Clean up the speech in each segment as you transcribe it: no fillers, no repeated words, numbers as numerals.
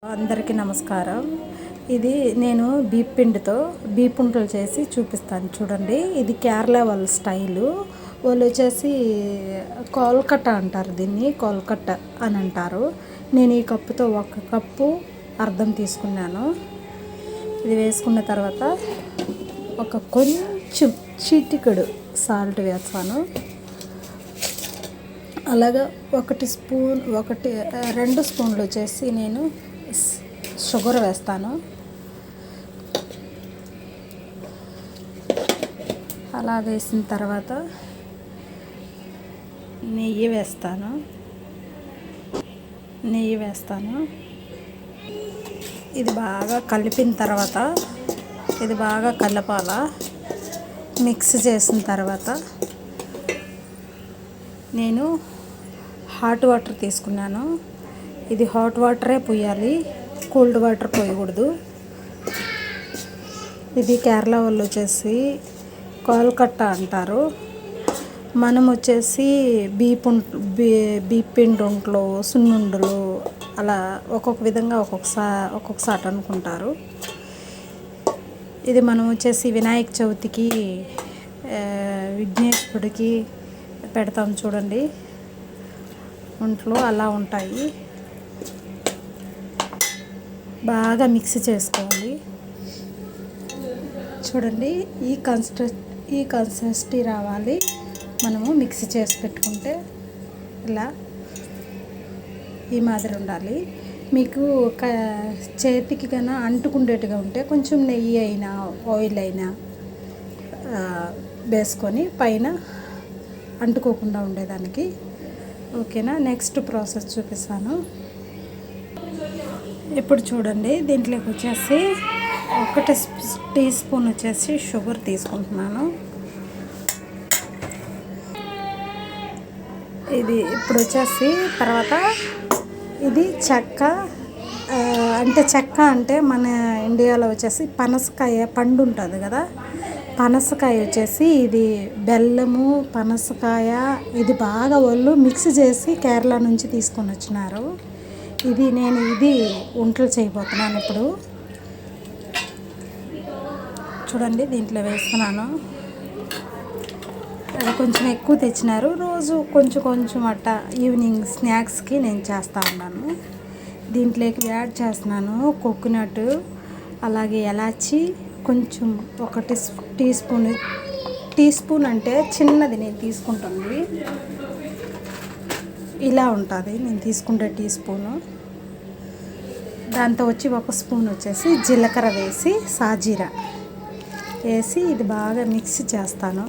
అందరికీ నమస్కారం. ఇది నేను బీప్ పిండితో బీపుంటలు చేసి చూపిస్తాను చూడండి. ఇది కేరళ వాళ్ళ స్టైలు. వాళ్ళు వచ్చేసి కోల్కట్ట అంటారు, దీన్ని కోల్కట్ట అని అంటారు. నేను ఈ కప్పుతో ఒక కప్పు అర్థం తీసుకున్నాను. ఇది వేసుకున్న తర్వాత ఒక కొంచెం చిటికెడు సాల్ట్ వేస్తాను. అలాగా 2 స్పూన్లు వచ్చేసి నేను షుగర్ వేస్తాను. అలా వేసిన తర్వాత నెయ్యి వేస్తాను. ఇది బాగా కలిపిన తర్వాత ఇది బాగా కలపాల. మిక్స్ చేసిన తర్వాత నేను హాట్ వాటర్ తీసుకున్నాను. ఇది హాట్ వాటరే పోయాలి, కోల్డ్ వాటర్ పోయకూడదు. ఇది కేరళ వాళ్ళు వచ్చేసి కోల్కట్ట అంటారు. మనం వచ్చేసి బీప్ పిండి ఉంటలు, సున్నుండలు అలా ఒక్కొక్క విధంగా ఒక్కొక్కసారి అనుకుంటారు. ఇది మనం వచ్చేసి వినాయక చవితికి, విఘ్నేశ్వరుడికి పెడతాం చూడండి. ఒంట్లో అలా ఉంటాయి. బాగా మిక్స్ చేసుకోవాలి. చూడండి, ఈ కన్సిస్టెన్సీ రావాలి. మనము మిక్స్ చేసి పెట్టుకుంటే ఇలా ఈ మాదిరి ఉండాలి. మీకు చేతికి కన్నా అంటుకుండేట్టుగా ఉంటే కొంచెం నెయ్యి అయినా ఆయిల్ అయినా వేసుకొని పైన అంటుకోకుండా ఉండేదానికి. ఓకేనా, నెక్స్ట్ ప్రాసెస్ చూపిస్తాను. ఇప్పుడు చూడండి, దీంట్లోకి వచ్చేసి 1 టీ స్పూన్ వచ్చేసి షుగర్ తీసుకుంటున్నాను. ఇది ఇప్పుడు వచ్చేసి తర్వాత ఇది చెక్క అంటే మన ఇండియాలో వచ్చేసి పనసకాయ పండు ఉంటుంది కదా, పనసకాయ వచ్చేసి ఇది బెల్లము పనసకాయ ఇది బాగా వాళ్ళు మిక్స్ చేసి కేరళ నుంచి తీసుకొని వచ్చినారు. నేను వంటలు చేయబోతున్నాను ఇప్పుడు. చూడండి, దీంట్లో వేస్తున్నాను. అది కొంచెం ఎక్కువ తెచ్చినారు. రోజు కొంచెం అట్ట ఈవినింగ్ స్నాక్స్కి నేను చేస్తూ ఉన్నాను. దీంట్లోకి యాడ్ చేస్తున్నాను కోకోనట్, అలాగే ఎలాచి, కొంచెం 1 టీ స్పూన్ అంటే చిన్నది నేను తీసుకుంటుంది. ఇలా ఉంటుంది నేను తీసుకుంటే టీ స్పూను. దాంతో వచ్చి 1 స్పూన్ వచ్చేసి జీలకర్ర వేసి సాజీరా వేసి ఇది బాగా మిక్స్ చేస్తాను.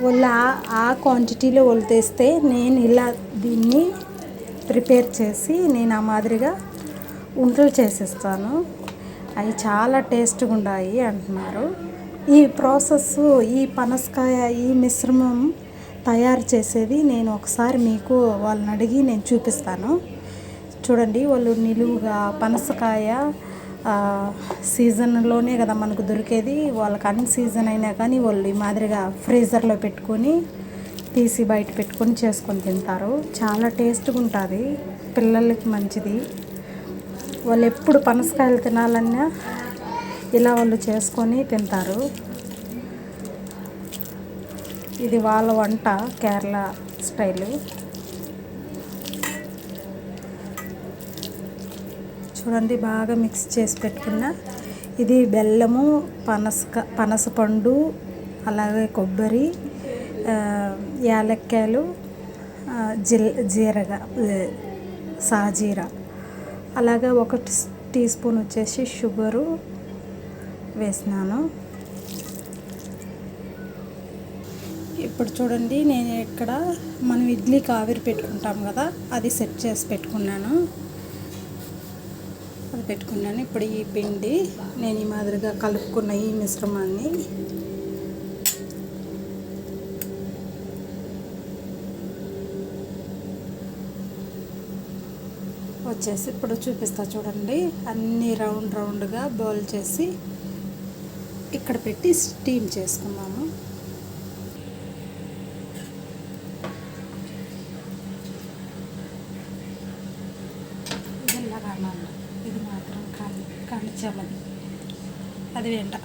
వాళ్ళు ఆ క్వాంటిటీలో వాళ్ళు తెస్తే నేను ఇలా దీన్ని ప్రిపేర్ చేసి నేను ఆ మాదిరిగా వంటలు చేసేస్తాను. అవి చాలా టేస్ట్గా ఉన్నాయి అంటున్నారు. ఈ ప్రాసెస్, ఈ పనసకాయ ఈ మిశ్రమం తయారు చేసేది నేను ఒకసారి మీకు వాళ్ళని అడిగి నేను చూపిస్తాను. చూడండి, వాళ్ళు నిలువుగా పనసకాయ సీజన్లోనే కదా మనకు దొరికేది. వాళ్ళకి అన్ సీజన్ అయినా కానీ వాళ్ళు ఈ మాదిరిగా ఫ్రీజర్లో పెట్టుకొని తీసి బయట పెట్టుకొని చేసుకొని తింటారు. చాలా టేస్ట్గా ఉంటుంది, పిల్లలకి మంచిది. వాళ్ళు ఎప్పుడు పనసకాయలు తినాలన్నా ఇలా వాళ్ళు చేసుకొని తింటారు. ఇది వాళ్ళ వంట, కేరళ స్టైలు. చూడండి, బాగా మిక్స్ చేసి పెట్టుకున్న ఇది బెల్లము, పనసపండు, అలాగే కొబ్బరి, యాలక్కాయలు, జీరగా సాజీరా, అలాగే 1 టీ స్పూన్ వచ్చేసి షుగరు వేసినాను. ఇప్పుడు చూడండి, నేను ఇక్కడ మనం ఇడ్లీకి ఆవిరి పెట్టుకుంటాం కదా, అది సెట్ చేసి పెట్టుకున్నాను. ఇప్పుడు ఈ పిండి నేను ఈ మాదిరిగా కలుపుకున్న ఈ మిశ్రమాన్ని వచ్చేసి ఇప్పుడు చూపిస్తా చూడండి. అన్నీ రౌండ్గా బౌల్ చేసి ఇక్కడ పెట్టి స్టీమ్ చేసుకున్నాము. పెట్టుకున్నాను. ఇది మాత్రం కానిచ్చామది అది వెంట.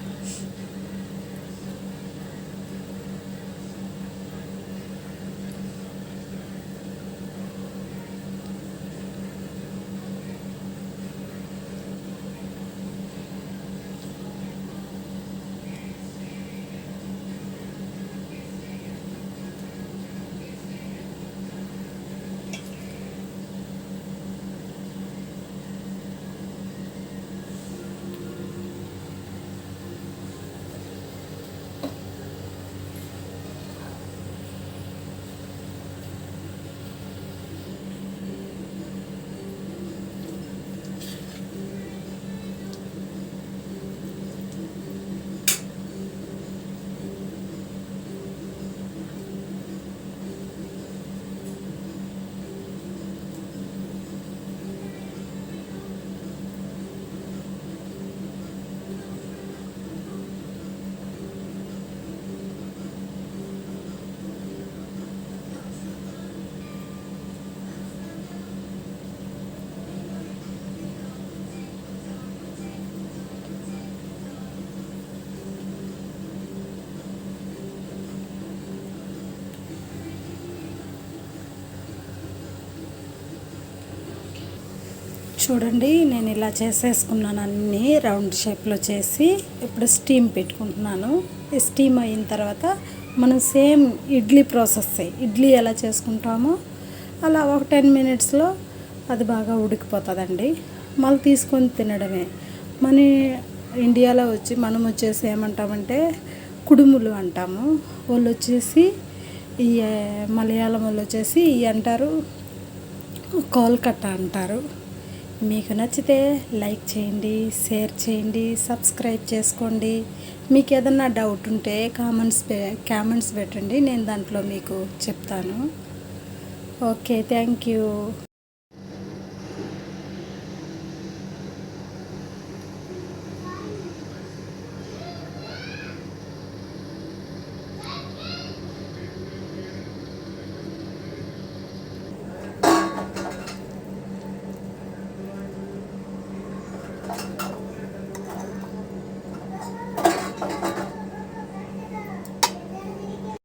చూడండి, నేను ఇలా చేసేసుకున్నాను, అన్నీ రౌండ్ షేప్లో చేసి ఇప్పుడు స్టీమ్ పెట్టుకుంటున్నాను. ఈ స్టీమ్ అయిన తర్వాత మనం సేమ్ ఇడ్లీ ప్రాసెస్, ఇడ్లీ ఎలా చేసుకుంటామో అలా ఒక 10 మినిట్స్లో అది బాగా ఉడికిపోతుందండి. మళ్ళీ తీసుకొని తినడమే. మన ఇండియాలో మనం వచ్చేసి ఏమంటామంటే కుడుములు అంటాము. వాళ్ళు వచ్చేసి ఈ మలయాళం వాళ్ళు వచ్చేసి అంటారు కోల్కట్టా అంటారు. మీకు నచ్చితే లైక్ చేయండి, షేర్ చేయండి, సబ్స్క్రైబ్ చేసుకోండి. మీకు ఏదన్నా డౌట్ ఉంటే కామెంట్స్ పెట్టండి, నేను దాంట్లో మీకు చెప్తాను. Okay, thank you.